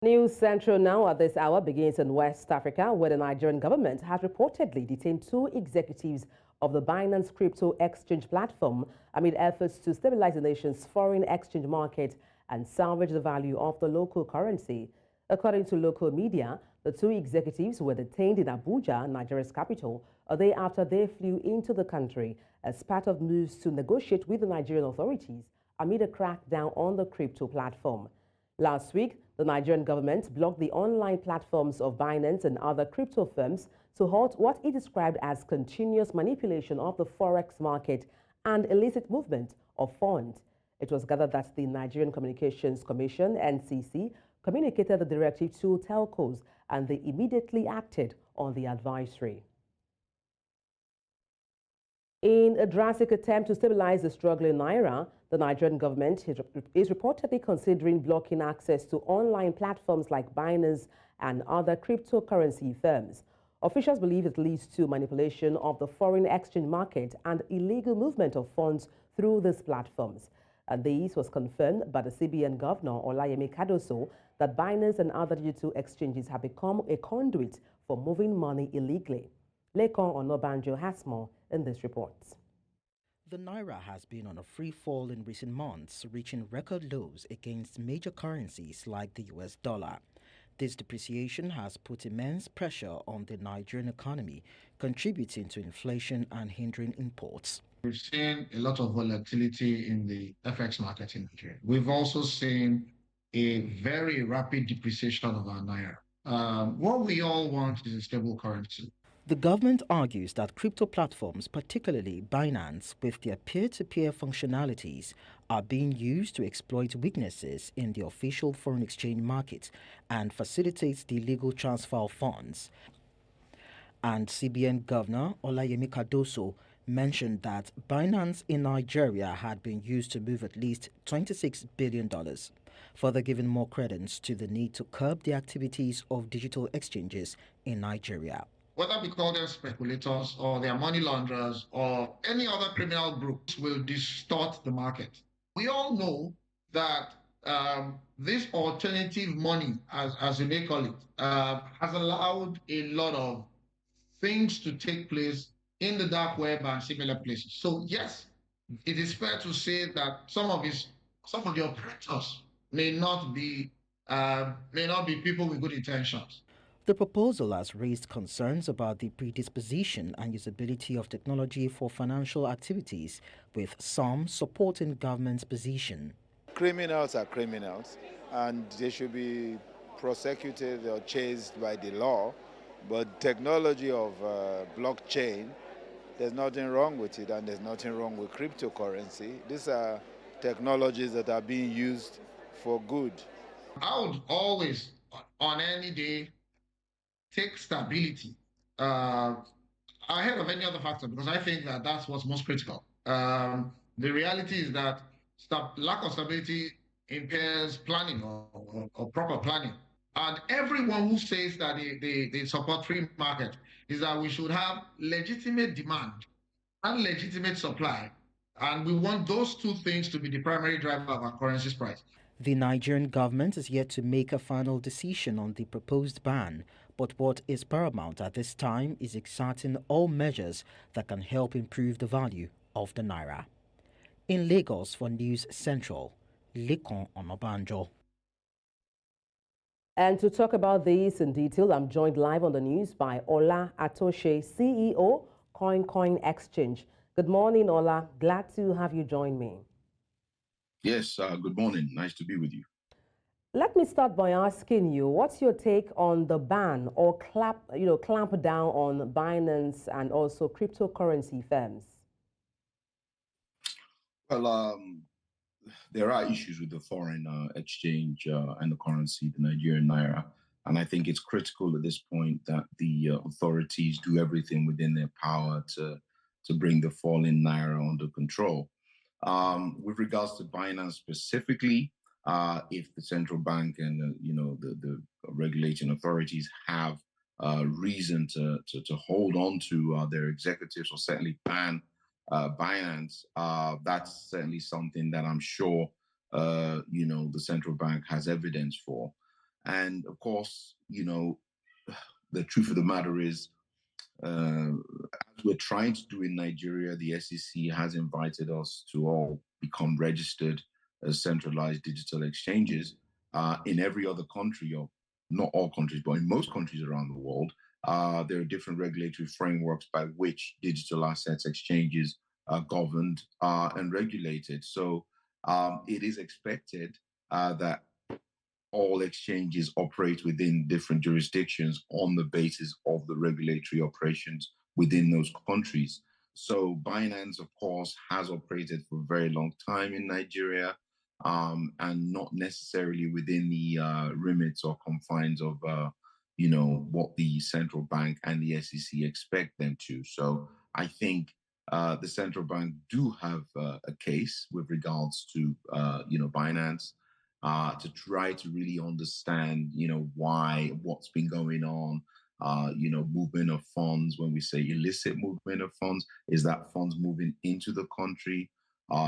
News Central now at this hour begins in West Africa, where the Nigerian government has reportedly detained two executives of the Binance crypto exchange platform amid efforts to stabilize the nation's foreign exchange market and salvage the value of the local currency. According to local media, the two executives were detained in Abuja, Nigeria's capital, a day after they flew into the country as part of moves to negotiate with the Nigerian authorities amid a crackdown on the crypto platform. Last week, the Nigerian government blocked the online platforms of Binance and other crypto firms to halt what it described as continuous manipulation of the forex market and illicit movement of funds. It was gathered that the Nigerian Communications Commission, NCC, communicated the directive to telcos and they immediately acted on the advisory. In a drastic attempt to stabilize the struggling naira, the Nigerian government is reportedly considering blocking access to online platforms like Binance and other cryptocurrency firms. Officials believe it leads to manipulation of the foreign exchange market and illegal movement of funds through these platforms. And this was confirmed by the CBN governor, Olayemi Cardoso, that Binance and other digital exchanges have become a conduit for moving money illegally. Lekon Onobanjo has more in this report. The naira has been on a free fall in recent months, reaching record lows against major currencies like the US dollar. This depreciation has put immense pressure on the Nigerian economy, contributing to inflation and hindering imports. We've seen a lot of volatility in the FX market in Nigeria. We've also seen a very rapid depreciation of our naira. What we all want is a stable currency. The government argues that crypto platforms, particularly Binance, with their peer-to-peer functionalities, are being used to exploit weaknesses in the official foreign exchange market and facilitate the illegal transfer of funds. And CBN Governor Olayemi Cardoso mentioned that Binance in Nigeria had been used to move at least $26 billion, further giving more credence to the need to curb the activities of digital exchanges in Nigeria. Whether we call them speculators or they are money launderers or any other criminal groups will distort the market. We all know that this alternative money, as you may call it, has allowed a lot of things to take place in the dark web and similar places. So yes, it is fair to say that some of the operators may not be people with good intentions. The proposal has raised concerns about the predisposition and usability of technology for financial activities, with some supporting government's position. Criminals are criminals, and they should be prosecuted or chased by the law. But technology of blockchain, there's nothing wrong with it, and there's nothing wrong with cryptocurrency. These are technologies that are being used for good. I would always, on any day, take stability ahead of any other factor, because I think that that's what's most critical. The reality is that lack of stability impairs planning or proper planning. And everyone who says that they support free market is that we should have legitimate demand and legitimate supply. And we want those two things to be the primary driver of our currency's price. The Nigerian government is yet to make a final decision on the proposed ban, but what is paramount at this time is exerting all measures that can help improve the value of the naira. In Lagos for News Central, Lekon Onobanjo. And to talk about this in detail, I'm joined live on the news by Ola Atoshe, CEO, Coincoin Exchange. Good morning, Ola. Glad to have you join me. Yes, good morning. Nice to be with you. Let me start by asking you, what's your take on the ban or clamp down on Binance and also cryptocurrency firms? Well, there are issues with the foreign exchange and the currency, the Nigerian naira. And I think it's critical at this point that the authorities do everything within their power to bring the falling naira under control. With regards to Binance specifically, if the central bank and the regulating authorities have reason to hold on to their executives or certainly ban Binance, that's certainly something that I'm sure the central bank has evidence for. And of course, the truth of the matter is, as we're trying to do in Nigeria, the SEC has invited us to all become registered as centralized digital exchanges. In every other country, or not all countries, but in most countries around the world, there are different regulatory frameworks by which digital assets exchanges are governed and regulated. So it is expected that all exchanges operate within different jurisdictions on the basis of the regulatory operations within those countries. So Binance, of course, has operated for a very long time in Nigeria, and not necessarily within the remits or confines of, what the central bank and the SEC expect them to. So I think the central bank do have a case with regards to, Binance, to try to really understand, why, what's been going on, movement of funds. When we say illicit movement of funds, is that funds moving into the country?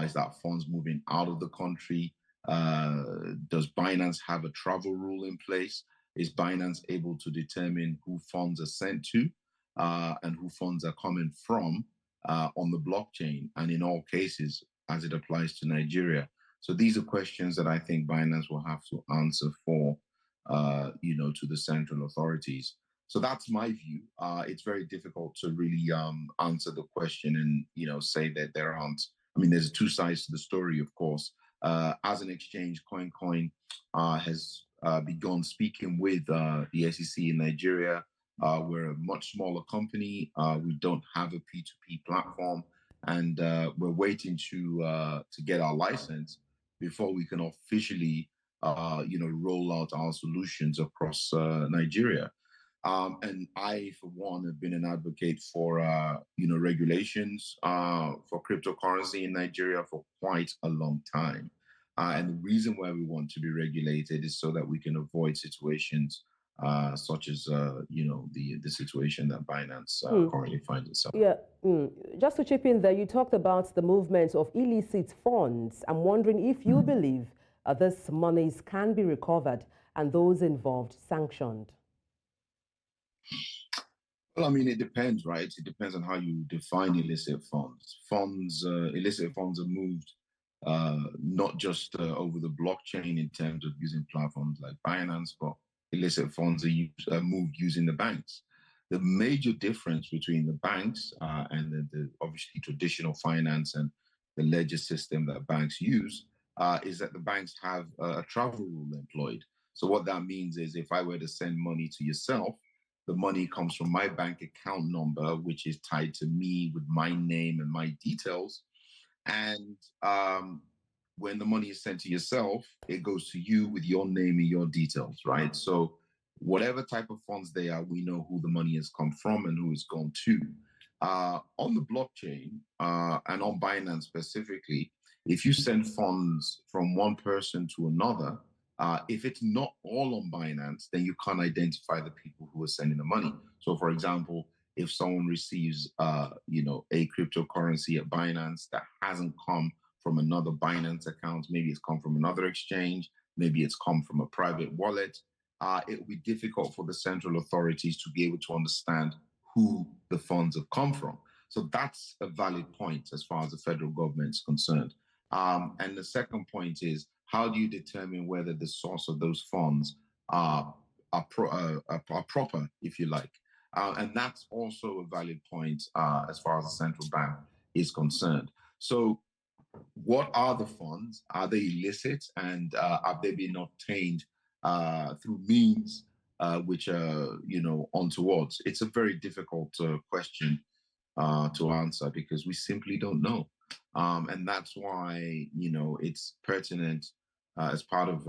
Is that funds moving out of the country? Does Binance have a travel rule in place? Is Binance able to determine who funds are sent to and who funds are coming from on the blockchain? And in all cases, as it applies to Nigeria. So these are questions that I think Binance will have to answer for, to the central authorities. So that's my view. It's very difficult to really answer the question and, say that there aren't. I mean, there's two sides to the story, of course. As an exchange, Coincoin has begun speaking with the SEC in Nigeria. We're a much smaller company. We don't have a P2P platform, and we're waiting to get our license before we can officially, roll out our solutions across Nigeria. And I, for one, have been an advocate for, regulations for cryptocurrency in Nigeria for quite a long time. And the reason why we want to be regulated is so that we can avoid situations such as, the situation that Binance currently finds itself. Yeah, just to chip in there, you talked about the movement of illicit funds. I'm wondering if you believe this monies can be recovered and those involved sanctioned. Well, I mean, it depends, right? It depends on how you define illicit funds. Illicit funds are moved not just over the blockchain in terms of using platforms like Binance, but illicit funds are moved using the banks. The major difference between the banks and the obviously traditional finance and the ledger system that banks use is that the banks have a travel rule employed. So what that means is if I were to send money to yourself, the money comes from my bank account number, which is tied to me with my name and my details. And when the money is sent to yourself, it goes to you with your name and your details, right? So whatever type of funds they are, we know who the money has come from and who it's gone to. On the blockchain and on Binance specifically, if you send funds from one person to another, if it's not all on Binance, then you can't identify the people who are sending the money. So, for example, if someone receives, a cryptocurrency at Binance that hasn't come from another Binance account, maybe it's come from another exchange, maybe it's come from a private wallet, it will be difficult for the central authorities to be able to understand who the funds have come from. So that's a valid point as far as the federal government is concerned. And the second point is, how do you determine whether the source of those funds are proper, if you like? And that's also a valid point as far as the central bank is concerned. So what are the funds? Are they illicit? And have they been obtained through means which are, untoward? It's a very difficult question to answer because we simply don't know. And that's why, it's pertinent as part of,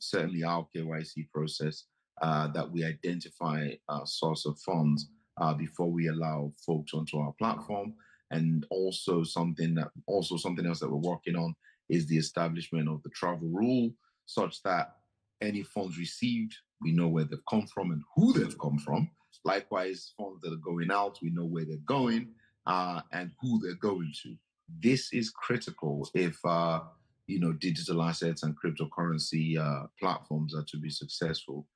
certainly our KYC process that we identify source of funds before we allow folks onto our platform. And also something else that we're working on is the establishment of the travel rule, such that any funds received, we know where they've come from and who they've come from. Likewise, funds that are going out, we know where they're going and who they're going to. This is critical if digital assets and cryptocurrency platforms are to be successful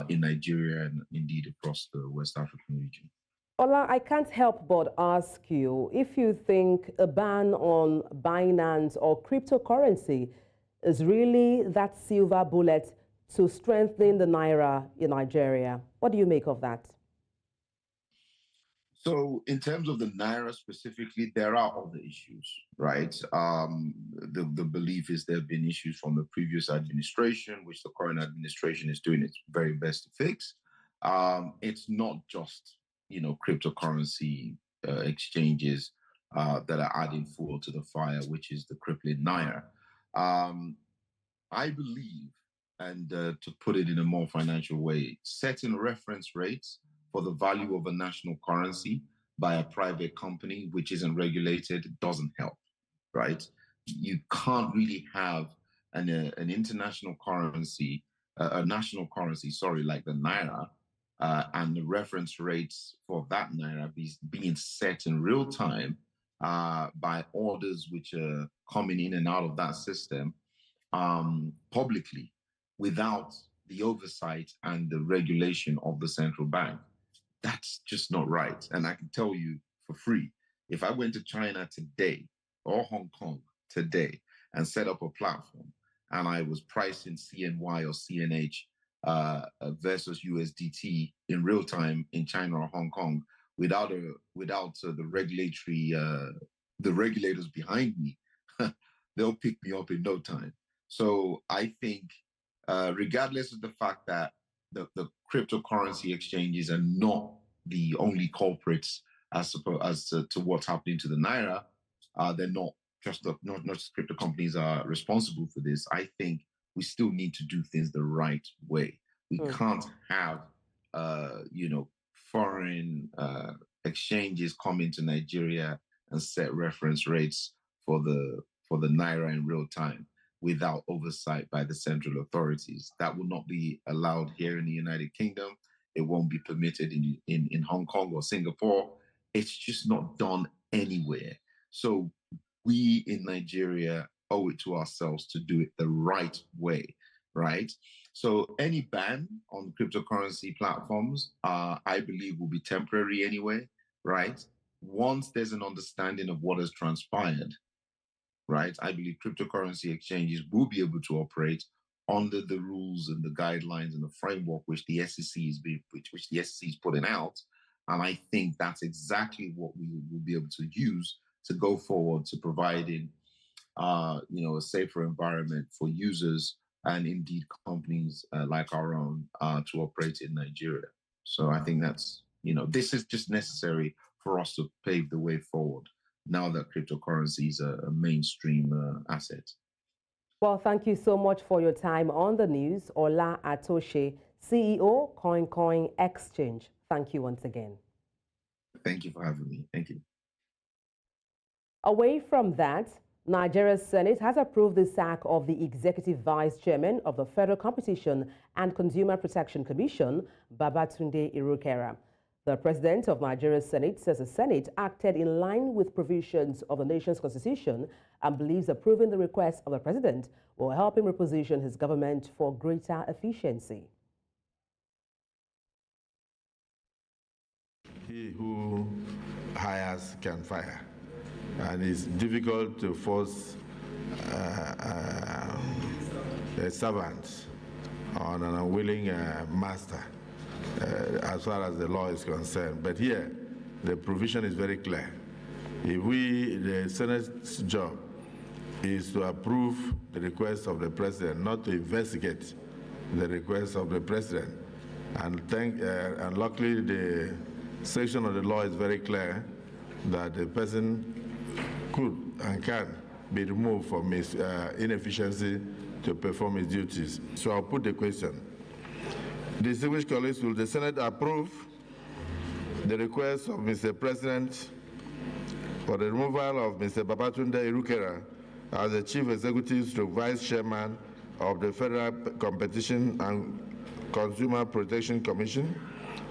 in Nigeria and indeed across the West African region. Ola, I can't help but ask you if you think a ban on Binance or cryptocurrency is really that silver bullet to strengthen the naira in Nigeria. What do you make of that? So in terms of the naira specifically, there are other issues, right? The belief is there have been issues from the previous administration, which the current administration is doing its very best to fix. It's not just, cryptocurrency exchanges that are adding fuel to the fire, which is the crippling naira. I believe, and to put it in a more financial way, setting reference rates for the value of a national currency by a private company which isn't regulated doesn't help, right? You can't really have an international currency, a national currency, like the naira, and the reference rates for that naira being set in real time by orders which are coming in and out of that system publicly without the oversight and the regulation of the central bank. That's just not right. And I can tell you for free, if I went to China today or Hong Kong today and set up a platform and I was pricing CNY or CNH versus USDT in real time in China or Hong Kong without the regulators behind me, they'll pick me up in no time. So I think regardless of the fact that the cryptocurrency exchanges are not the only culprits as to what's happening to the naira, they're not just crypto companies are responsible for this. I think we still need to do things the right way. We can't have foreign exchanges come into Nigeria and set reference rates for the naira in real time without oversight by the central authorities. That will not be allowed here in the United Kingdom. It won't be permitted in Hong Kong or Singapore. It's just not done anywhere. So we in Nigeria owe it to ourselves to do it the right way, right? So any ban on cryptocurrency platforms, I believe, will be temporary anyway, right? Once there's an understanding of what has transpired, right, I believe cryptocurrency exchanges will be able to operate under the rules and the guidelines and the framework which the SEC is putting out. And I think that's exactly what we will be able to use to go forward to providing, a safer environment for users and indeed companies like our own to operate in Nigeria. So I think that's, this is just necessary for us to pave the way forward now that cryptocurrency is a mainstream asset. Well, thank you so much for your time on the news. Ola Atoshe, CEO, Coincoin Exchange. Thank you once again. Thank you for having me. Thank you. Away from that, Nigeria's Senate has approved the sack of the Executive Vice Chairman of the Federal Competition and Consumer Protection Commission, Babatunde Irukera. The President of Nigeria's Senate says the Senate acted in line with provisions of the nation's constitution and believes approving the request of the President will help him reposition his government for greater efficiency. He who hires can fire, and it's difficult to force a servant on an unwilling master as far as the law is concerned. But here, the provision is very clear. If the Senate's job is to approve the request of the President, not to investigate the request of the President. And luckily, the section of the law is very clear that the person could and can be removed from his inefficiency to perform his duties. So I'll put the question. Distinguished colleagues, will the Senate approve the request of Mr. President for the removal of Mr. Babatunde Irukera as the Chief Executive / Vice Chairman of the Federal Competition and Consumer Protection Commission?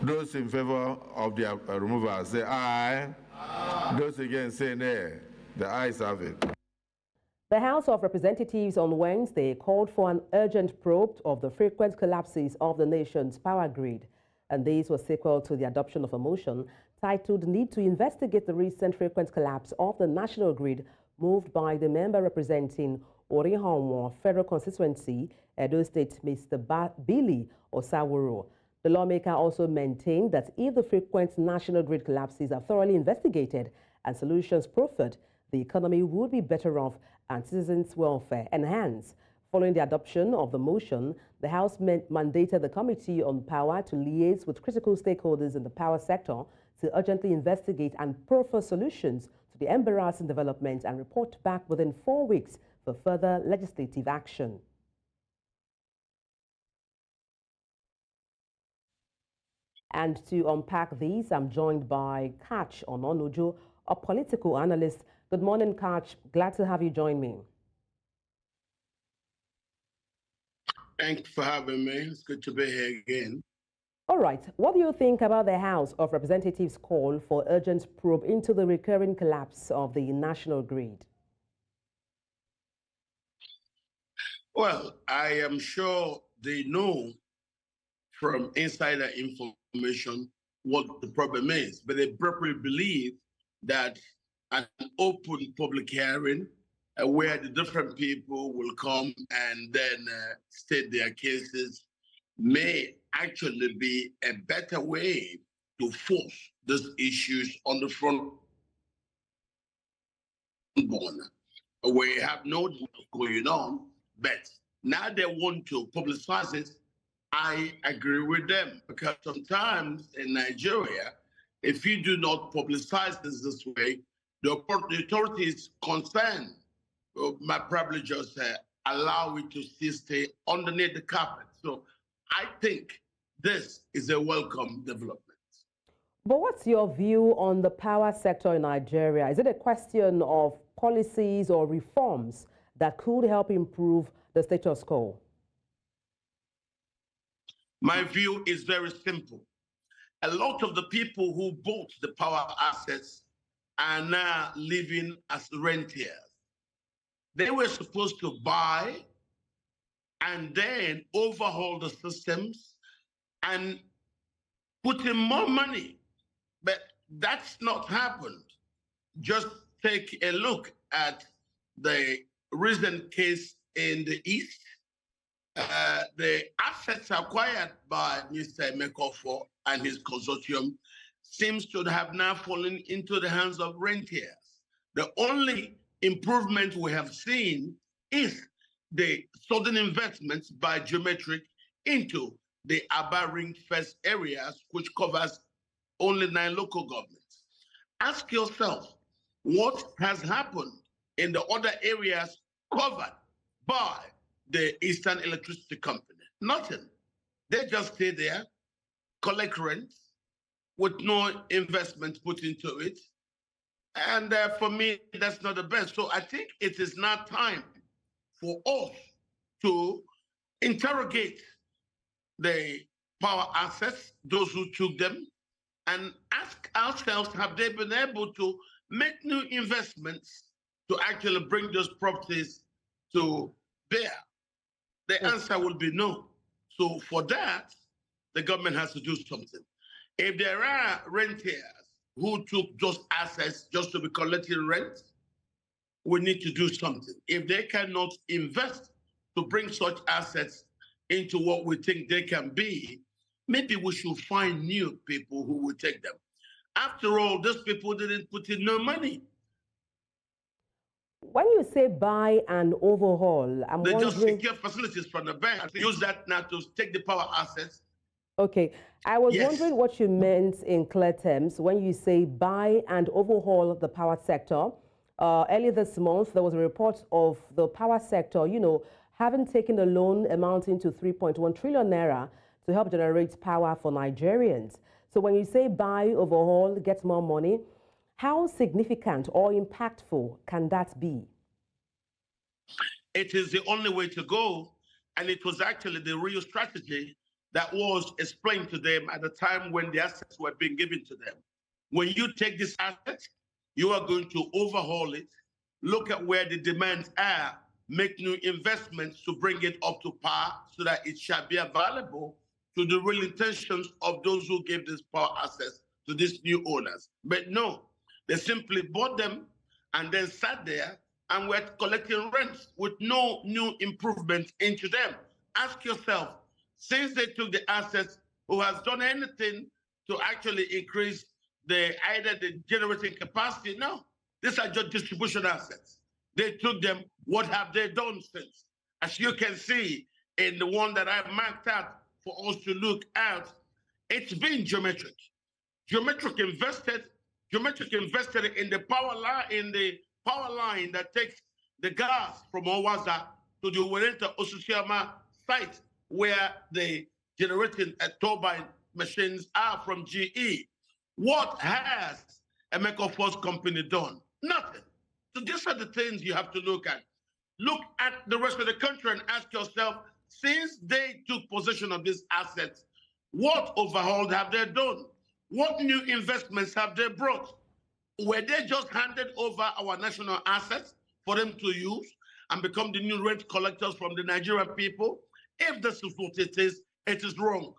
Those in favor of the removal say aye. Aye. Those against say nay. The ayes have it. The House of Representatives on Wednesday called for an urgent probe of the frequent collapses of the nation's power grid. And this was sequel to the adoption of a motion titled Need to Investigate the Recent Frequent Collapse of the National Grid, moved by the member representing Orihonwo Federal Constituency, Edo State, Mr. Billy Osaworo. The lawmaker also maintained that if the frequent national grid collapses are thoroughly investigated and solutions proffered, the economy would be better off and citizens' welfare enhanced. Following the adoption of the motion, the House mandated the Committee on Power to liaise with critical stakeholders in the power sector to urgently investigate and proffer solutions to the embarrassing developments and report back within 4 weeks for further legislative action. And to unpack these, I'm joined by Catch Onono, a political analyst. Good morning, Catch. Glad to have you join me. Thanks for having me. It's good to be here again. All right. What do you think about the House of Representatives' call for urgent probe into the recurring collapse of the national grid? Well, I am sure they know from insider information what the problem is, but they probably believe that an open public hearing where the different people will come and then state their cases may actually be a better way to force these issues on the front burner. We have no doubt going on, but now they want to publicize it. I agree with them, because sometimes in Nigeria, if you do not publicize this way, the authorities concerned might probably just allow it to still stay underneath the carpet. So I think this is a welcome development. But what's your view on the power sector in Nigeria? Is it a question of policies or reforms that could help improve the status quo? My view is very simple. A lot of the people who bought the power assets are now living as rentiers. They were supposed to buy and then overhaul the systems and put in more money, but that's not happened. Just take a look at the recent case in the East. The assets acquired by Mr. Mekofor and his consortium seems to have now fallen into the hands of rentiers. The only improvement we have seen is the sudden investments by Geometric into the Aba Ring First areas, which covers only 9 local governments. Ask yourself, what has happened in the other areas covered by the Eastern Electricity Company? Nothing. They just stay there, collect rent with no investment put into it. And for me, that's not the best. So I think it is now time for us to interrogate the power assets, those who took them, and ask ourselves, have they been able to make new investments to actually bring those properties to bear? The answer will be no. So for that, the government has to do something. If there are rentiers who took those assets just to be collecting rent, we need to do something. If they cannot invest to bring such assets into what we think they can be, maybe we should find new people who will take them. After all, those people didn't put in no money. When you say buy and overhaul, I'm they wondering... just secure facilities from the bank. Use that now to take the power assets. Okay, I was wondering what you meant in clear terms when you say buy and overhaul the power sector. Earlier this month, there was a report of the power sector, having taken a loan amounting to 3.1 trillion naira to help generate power for Nigerians. So when you say buy, overhaul, get more money, how significant or impactful can that be? It is the only way to go, and it was actually the real strategy that was explained to them at the time when the assets were being given to them. When you take this asset, you are going to overhaul it, look at where the demands are, make new investments to bring it up to par so that it shall be available to the real intentions of those who gave this power access to these new owners. But no, they simply bought them and then sat there and were collecting rents with no new improvements into them. Ask yourself, since they took the assets, who has done anything to actually increase either the generating capacity? No, these are just distribution assets. They took them. What have they done since? As you can see in the one that I've marked out for us to look at, it's been geometric. Geometric invested in the power line that takes the gas from Owaza to the Werenta Osusiama site where the generating turbine machines are from GE. What has Emeka Force Company done? Nothing. So these are the things you have to look at. Look at the rest of the country and ask yourself, since they took possession of these assets, what overhaul have they done? What new investments have they brought? Were they just handed over our national assets for them to use and become the new rent collectors from the Nigerian people? If this is what it is wrong.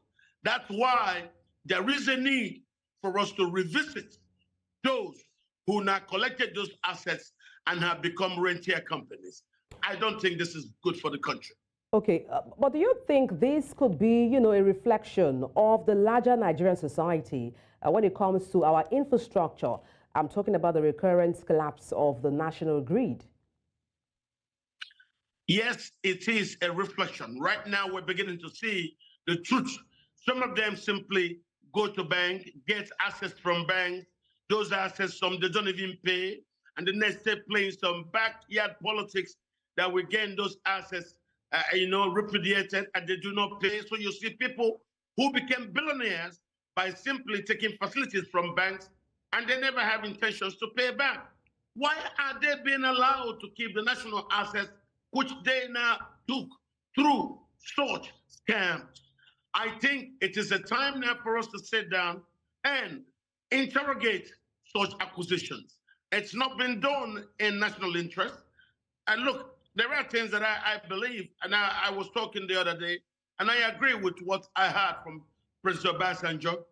That's why there is a need for us to revisit those who now collected those assets and have become rentier companies. I don't think this is good for the country. Okay, but do you think this could be, a reflection of the larger Nigerian society when it comes to our infrastructure? I'm talking about the recurrent collapse of the national grid. Yes, it is a reflection. Right now, we're beginning to see the truth. Some of them simply go to bank, get assets from banks. Those assets, some they don't even pay. And the next step playing some backyard politics that we gain those assets, repudiated, and they do not pay. So you see people who became billionaires by simply taking facilities from banks, and they never have intentions to pay back. Why are they being allowed to keep the national assets, which they now took through such scams? I think it is a time now for us to sit down and interrogate such acquisitions. It's not been done in national interest. And look, there are things that I believe, and I was talking the other day, and I agree with what I heard from President Obasanjo.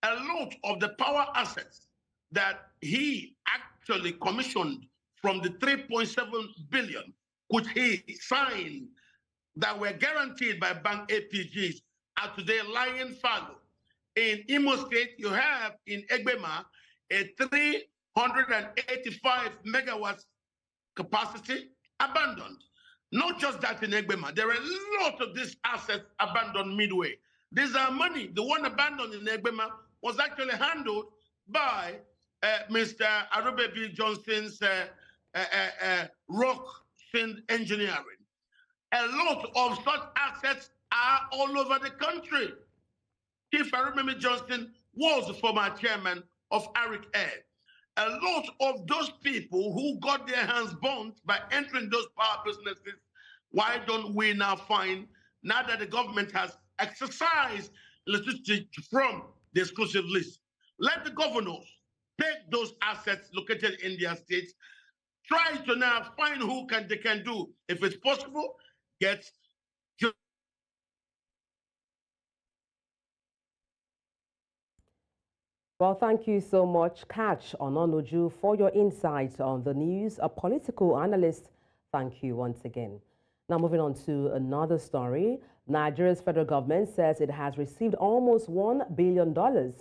A lot of the power assets that he actually commissioned from the 3.7 billion, which he signed, that were guaranteed by bank APGs, are today lying fallow. In Imo State, you have in Egbema a 385 megawatts capacity abandoned. Not just that in Egbema, there are a lot of these assets abandoned midway. These are money. The one abandoned in Egbema was actually handled by Mr. Arubebi Johnson's rock engineering. A lot of such assets are all over the country. Chief Arubebi Johnson was the former chairman of Arik Air. A lot of those people who got their hands burnt by entering those power businesses, why don't we now find, now that the government has exercised electricity from the exclusive list, let the governors take those assets located in their states, try to now find who they can do, if it's possible, get. Well, thank you so much, Catch Onono, for your insight on the news. A political analyst, thank you once again. Now moving on to another story. Nigeria's federal government says it has received almost $1 billion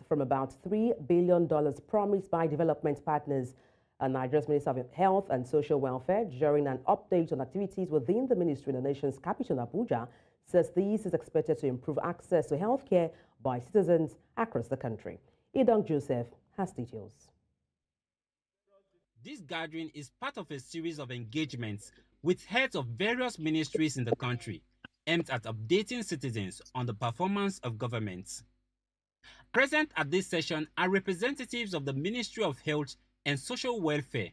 from about $3 billion promised by development partners. Nigeria's Minister of Health and Social Welfare, during an update on activities within the ministry in the nation's capital, Abuja, says this is expected to improve access to healthcare by citizens across the country. Idong Joseph has details. This gathering is part of a series of engagements with heads of various ministries in the country aimed at updating citizens on the performance of governments. Present at this session are representatives of the Ministry of Health and Social Welfare,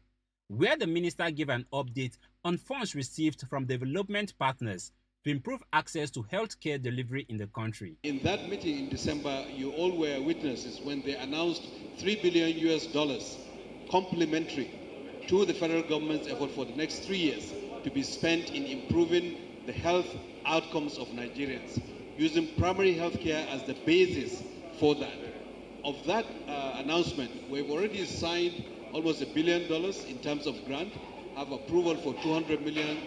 where the minister gave an update on funds received from development partners to improve access to healthcare delivery in the country. In that meeting in December, you all were witnesses when they announced $3 billion US complimentary to the federal government's effort for the next 3 years to be spent in improving the health outcomes of Nigerians, using primary health care as the basis for that. Of that announcement, we've already signed almost $1 billion in terms of grant, have approval for $200 million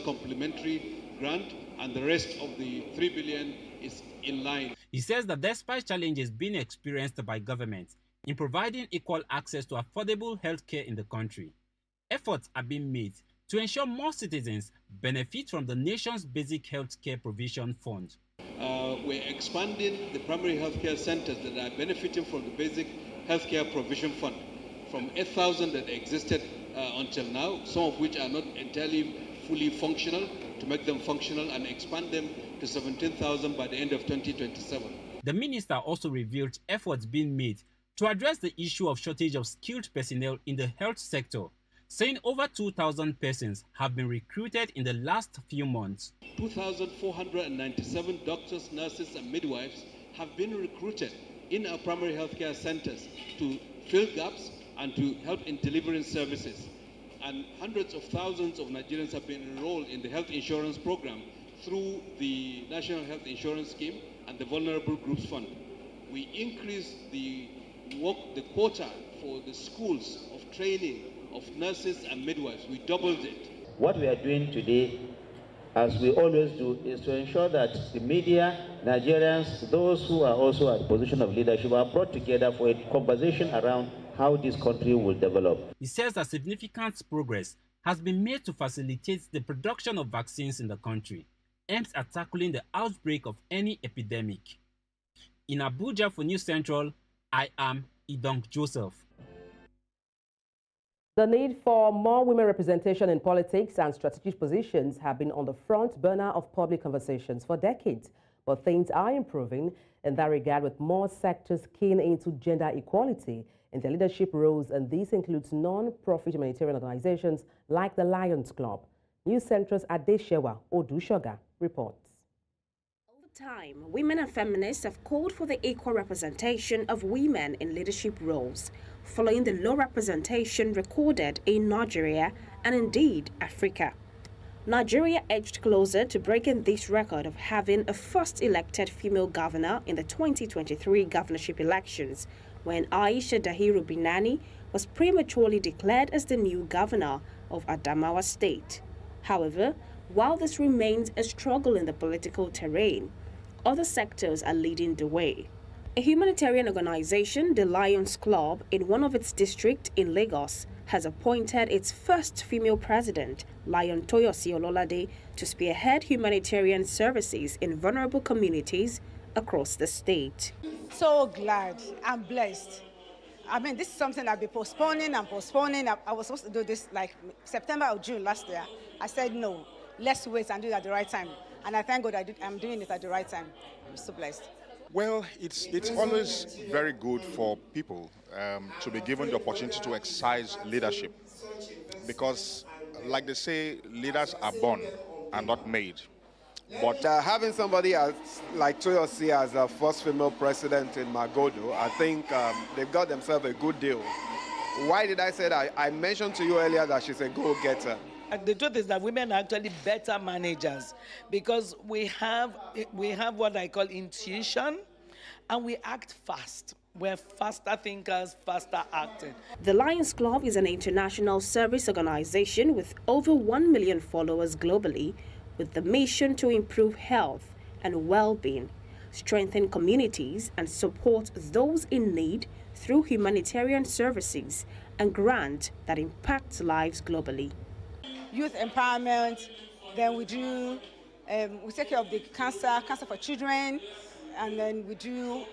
complementary grant, and the rest of the $3 billion is in line. He says that despite challenges being experienced by governments in providing equal access to affordable health care in the country, efforts are being made to ensure more citizens benefit from the nation's basic health care provision fund. We're expanding the primary health care centers that are benefiting from the basic health care provision fund from 8,000 that existed until now, some of which are not entirely fully functional, to make them functional and expand them to 17,000 by the end of 2027. The minister also revealed efforts being made to address the issue of shortage of skilled personnel in the health sector, saying over 2,000 persons have been recruited in the last few months. 2,497 doctors, nurses, and midwives have been recruited in our primary healthcare centers to fill gaps and to help in delivering services. And hundreds of thousands of Nigerians have been enrolled in the health insurance program through the National Health Insurance Scheme and the Vulnerable Groups Fund. We increased the quota for the schools of training of nurses and midwives. We doubled it. What we are doing today, as we always do, is to ensure that the media, Nigerians, those who are also at the position of leadership, are brought together for a conversation around how this country will develop. He says that significant progress has been made to facilitate the production of vaccines in the country, aimed at tackling the outbreak of any epidemic. In Abuja for News Central, I am Idong Joseph. The need for more women representation in politics and strategic positions have been on the front burner of public conversations for decades, but things are improving in that regard, with more sectors keen into gender equality in their leadership roles, and this includes non-profit humanitarian organizations like the Lions Club. News Central's Adeshewa Odushoga reports. All the time, women and feminists have called for the equal representation of women in leadership roles, following the low representation recorded in Nigeria and indeed Africa. Nigeria edged closer to breaking this record of having a first elected female governor in the 2023 governorship elections, when Aisha Dahiru Binani was prematurely declared as the new governor of Adamawa State. However, while this remains a struggle in the political terrain, other sectors are leading the way. A humanitarian organization, the Lions Club, in one of its districts in Lagos, has appointed its first female president, Lion Toyosi Ololade, to spearhead humanitarian services in vulnerable communities across the state. So glad and blessed. I mean, this is something I've been postponing and postponing. I was supposed to do this like September or June last year. I said, no, let's wait and do it at the right time. And I thank God I'm doing it at the right time. I'm so blessed. Well, it's always very good for people to be given the opportunity to exercise leadership, because, like they say, leaders are born and not made. But having somebody like Toyosi as the first female president in Magodo, I think they've got themselves a good deal. Why did I say that? I mentioned to you earlier that she's a go-getter. The truth is that women are actually better managers, because we have what I call intuition, and we act fast. We're faster thinkers, faster acting. The Lions Club is an international service organization with over 1 million followers globally, with the mission to improve health and well-being, strengthen communities, and support those in need through humanitarian services and grants that impact lives globally. Youth empowerment, then we do, we take care of the cancer for children, and then we do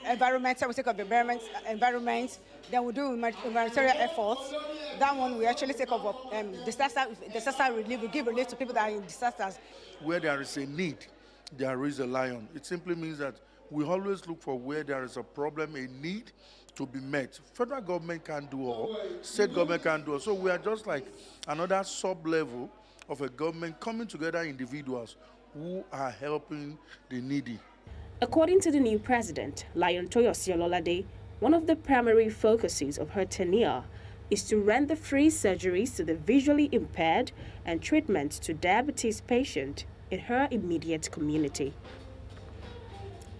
environmental, we take care of the environment, then we do humanitarian efforts. That one we actually take care of disaster relief, we give relief to people that are in disasters. Where there is a need, there is a lion. It simply means that we always look for where there is a problem, a need to be met. Federal government can't do all, state government can't do all. So we are just like another sub-level of a government coming together, individuals who are helping the needy. According to the new president, Lion Toyosi Ololade, one of the primary focuses of her tenure is to render free surgeries to the visually impaired and treatment to diabetes patients in her immediate community.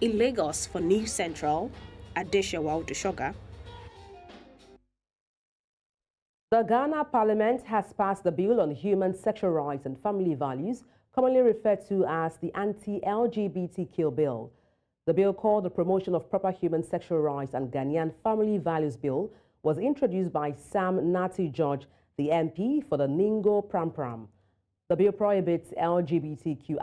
In Lagos for News Central, Adeshawa Odushoga. The Ghana Parliament has passed the Bill on Human Sexual Rights and Family Values, commonly referred to as the Anti-LGBTQ Bill. The bill, called the Promotion of Proper Human Sexual Rights and Ghanaian Family Values Bill, was introduced by Sam Nati George, the MP for the Ningo Pram. The bill prohibits LGBTQ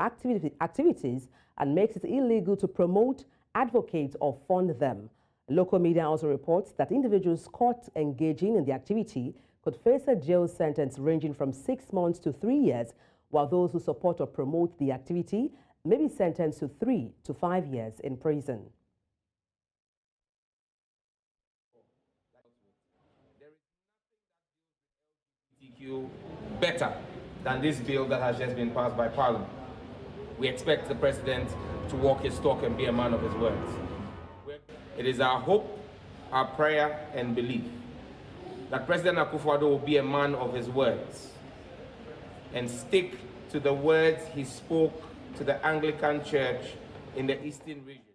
activities and makes it illegal to promote, advocate, or fund them. Local media also reports that individuals caught engaging in the activity could face a jail sentence ranging from 6 months to 3 years, while those who support or promote the activity may be sentenced to 3 to 5 years in prison. Better than this bill that has just been passed by Parliament. We expect the President to walk his talk and be a man of his words. It is our hope, our prayer and belief that President Akufo-Addo will be a man of his words and stick to the words he spoke to the Anglican Church in the Eastern region.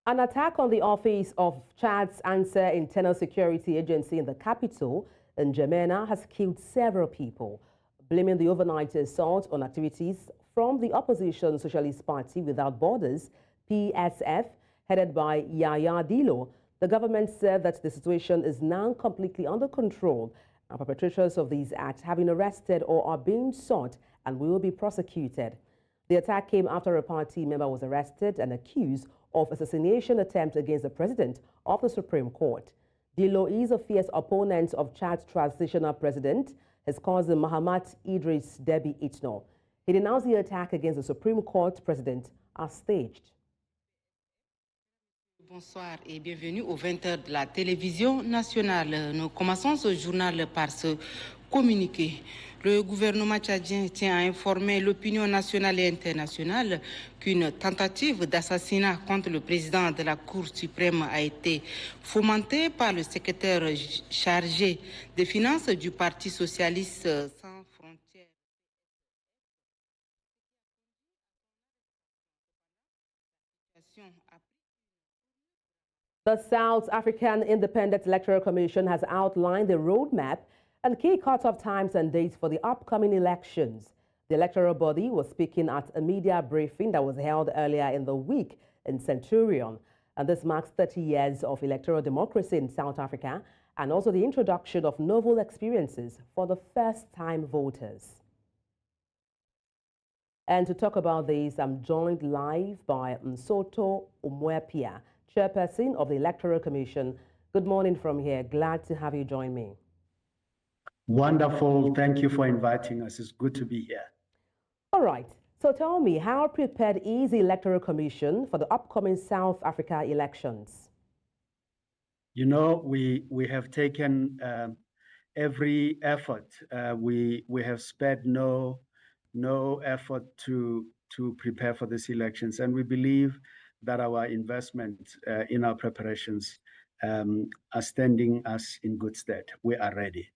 An attack on the office of Chad's Answer Internal Security Agency in the capital, in N'Djamena, has killed several people, blaming the overnight assault on activities from the opposition Socialist Party Without Borders, PSF, headed by Yaya Dilo. The government said that the situation is now completely under control, and perpetrators of these acts have been arrested or are being sought and will be prosecuted. The attack came after a party member was arrested and accused of assassination attempt against the president of the Supreme Court. Dilo is a fierce opponent of Chad's transitional president, his cousin Mahamat Idris Deby Itno. He denounced the attack against the Supreme Court president as staged. Bonsoir et bienvenue aux 20h de la télévision nationale. Nous commençons ce journal par ce communiqué. Le gouvernement tchadien tient à informer l'opinion nationale et internationale qu'une tentative d'assassinat contre le président de la Cour suprême a été fomentée par le secrétaire chargé des finances du Parti socialiste sans frontières. The South African Independent Electoral Commission has outlined the roadmap and key cut-off times and dates for the upcoming elections. The electoral body was speaking at a media briefing that was held earlier in the week in Centurion. And this marks 30 years of electoral democracy in South Africa and also the introduction of novel experiences for the first-time voters. And to talk about this, I'm joined live by Msoto Umwepia, Chairperson of the Electoral Commission. Good morning from here. Glad to have you join me. Wonderful. Thank you for inviting us. It's good to be here. All right. So tell me, how prepared is the Electoral Commission for the upcoming South Africa elections? You know, we have taken every effort. We have spared no effort to prepare for these elections, and we believe that our investment in our preparations are standing us in good stead. We are ready.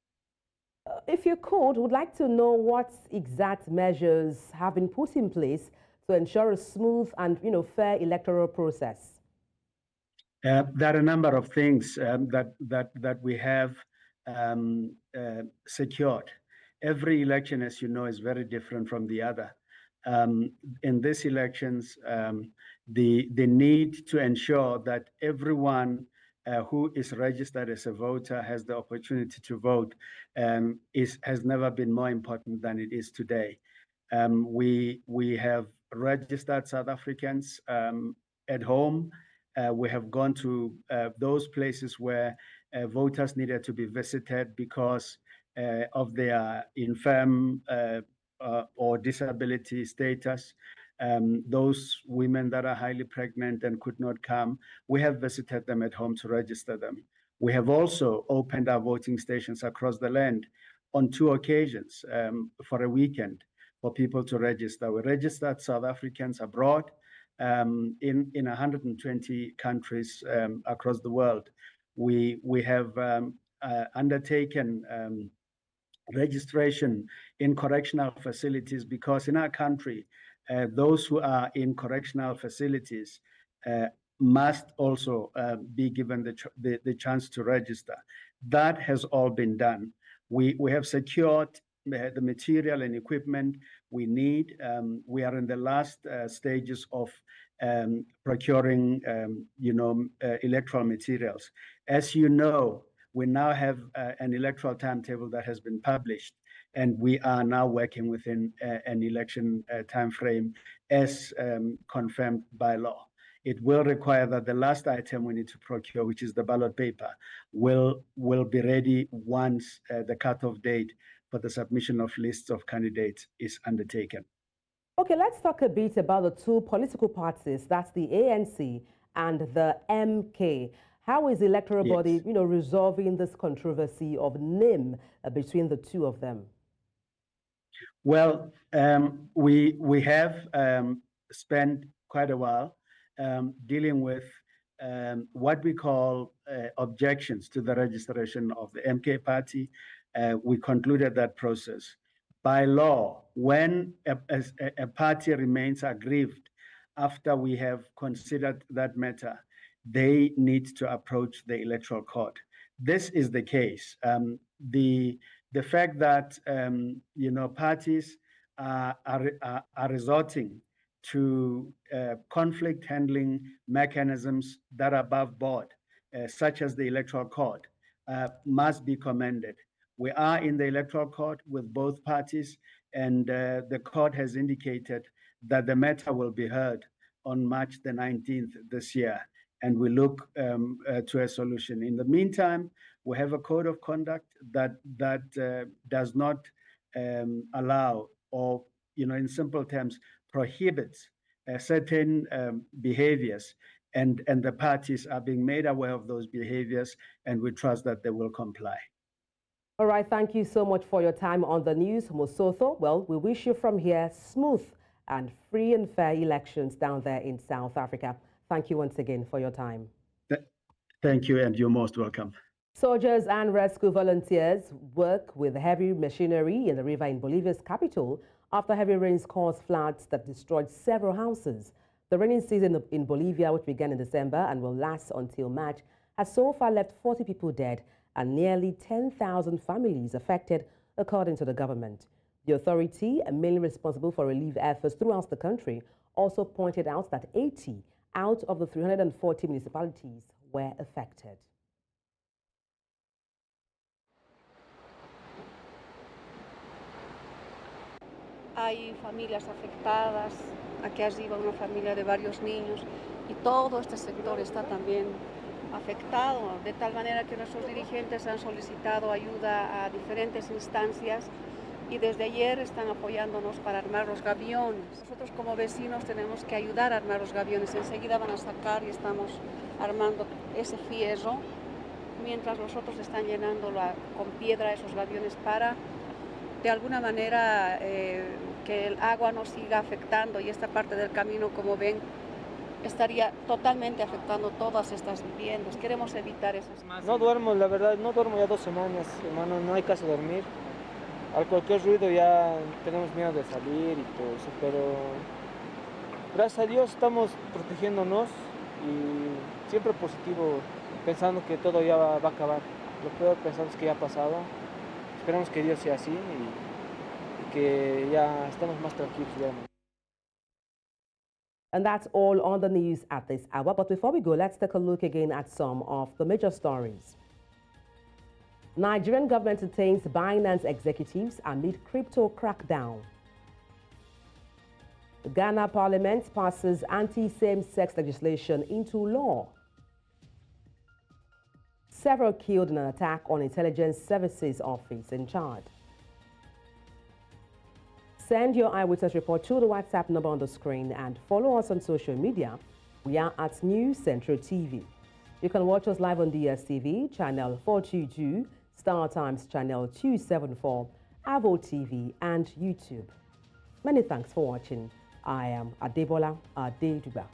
If you would like to know what exact measures have been put in place to ensure a smooth and fair electoral process. There are a number of things that we have secured. Every election, as you know, is very different from the other. In these elections, the need to ensure that everyone who is registered as a voter has the opportunity to vote has never been more important than it is today. We have registered South Africans at home. We have gone to those places where voters needed to be visited because of their infirm or disability status. Those women that are highly pregnant and could not come, we have visited them at home to register them. We have also opened our voting stations across the land on 2 occasions for a weekend for people to register. We registered South Africans abroad in 120 countries across the world. We have undertaken registration in correctional facilities, because in our country, those who are in correctional facilities must also be given the chance to register. That has all been done. We have secured the material and equipment we need. We are in the last stages of procuring, electoral materials. As you know, we now have an electoral timetable that has been published, and we are now working within an election timeframe as confirmed by law. It will require that the last item we need to procure, which is the ballot paper, will be ready once the cutoff date for the submission of lists of candidates is undertaken. Okay, let's talk a bit about the two political parties, that's the ANC and the MK. How is the electoral body, resolving this controversy of name between the two of them? Well, we have spent quite a while dealing with what we call objections to the registration of the MK party. We concluded that process. By law, when a party remains aggrieved after we have considered that matter, they need to approach the Electoral Court. This is the case. The fact that parties are resorting to conflict handling mechanisms that are above board, such as the Electoral Court, must be commended. We are in the Electoral Court with both parties, and the court has indicated that the matter will be heard on March the 19th this year, and we look to a solution. In the meantime, we have a code of conduct that does not allow, or in simple terms, prohibits certain behaviors, and the parties are being made aware of those behaviors, and we trust that they will comply. All right, thank you so much for your time on the news, Mosotho. Well, we wish you from here smooth and free and fair elections down there in South Africa. Thank you once again for your time. Thank you, and you're most welcome. Soldiers and rescue volunteers work with heavy machinery in the river in Bolivia's capital after heavy rains caused floods that destroyed several houses. The rainy season in Bolivia, which began in December and will last until March, has so far left 40 people dead and nearly 10,000 families affected, according to the government. The authority, mainly responsible for relief efforts throughout the country, also pointed out that 80 out of the 340 municipalities were affected. Hay familias afectadas, aquí arriba una familia de varios niños, y todo este sector está también afectado, de tal manera que nuestros dirigentes han solicitado ayuda a diferentes instancias y desde ayer están apoyándonos para armar los gaviones. Nosotros como vecinos tenemos que ayudar a armar los gaviones, enseguida van a sacar y estamos armando ese fierro, mientras los otros están llenando con piedra esos gaviones para, de alguna manera, que el agua no siga afectando, y esta parte del camino, como ven, estaría totalmente afectando todas estas viviendas. Queremos evitar esas. No duermo, la verdad, no duermo ya 2 semanas, hermano, no hay caso de dormir. Al cualquier ruido ya tenemos miedo de salir y todo eso, pero gracias a Dios estamos protegiéndonos y siempre positivo, pensando que todo ya va a acabar. Lo peor pensamos que ya ha pasado. Esperamos que Dios sea así y que ya estemos más tranquilos. And that's all on the news at this hour. But before we go, let's take a look again at some of the major stories. Nigerian government detains Binance executives amid crypto crackdown. The Ghana Parliament passes anti-same-sex legislation into law. Several killed in an attack on Intelligence Services Office in Chad. Send your eyewitness report to the WhatsApp number on the screen and follow us on social media. We are at News Central TV. You can watch us live on DSTV, channel 422, Star Times channel 274, Avo TV, and YouTube. Many thanks for watching. I am Adebola Adeduba.